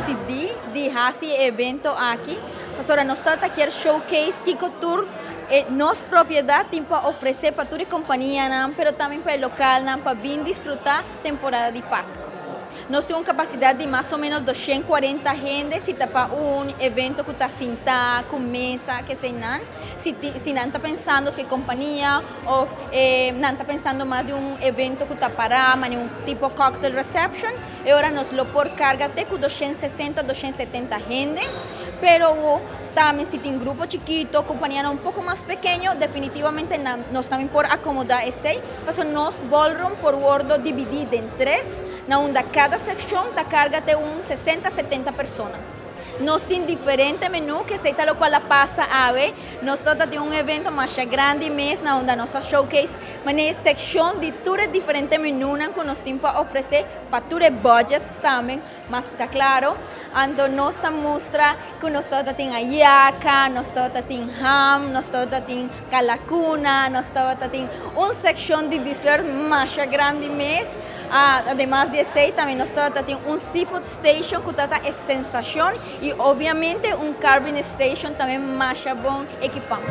decidi de esse evento aqui. Agora nós estamos aqui no showcase Kiko Tour. Nossa propriedade tem para oferecer para toda a companhia, mas também para o local, para vir desfrutar a temporada de Páscoa. Nós temos capacidade de mais ou menos 240 gente se está para evento que está sentado, com mesa, que se não está pensando se companhia ou não está pensando mais de evento que está para mas tipo cocktail reception. E agora nós lo por carga até com 260, 270 gente, pero também se tem grupo chiquito, companhia pouco mais pequeno, definitivamente nós também por acomodar esse. Mas nós ballroom por gordo dividido em 3, onde cada secção está carga até 60, 70 pessoas. Nós temos diferentes menus, que sei tal qual passa a ver. Nós temos evento mais grande mês, onde nossa showcase, mas é secção de todos os diferentes menus que nós temos para oferecer para todos os budgets também, mas está claro. Então, nós mostramos que nós temos a yaca, nós temos ham, nós temos calacuna, nós temos uma secção de dessert mais grande mês. Además de esse, também nós temos um seafood station que é sensação e, obviamente, um carving station também mais bom equipado.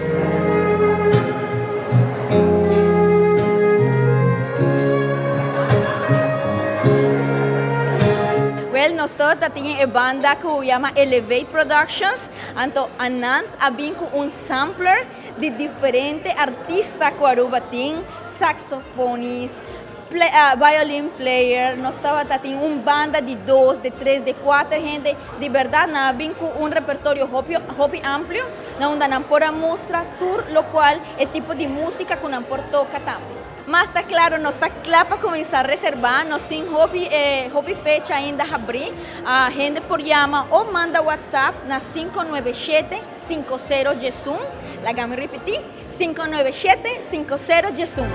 Nós temos a banda que se chama Elevate Productions. Então, nós temos sampler de diferentes artistas que Aruba tem, saxofones, violin player, nós temos uma banda de 2, de 3, de 4 gente. De verdade, nós temos repertório muito amplo, onde nós podemos mostrar todo o qual é tipo de música que nós podemos tocar também. Mas está claro, nós está claro para começar a reservar. Nós temos hobby fecha ainda a abrir. A gente por chama ou manda WhatsApp na 597-50 Jesum. Vamos repetir, 597-50 Jesum.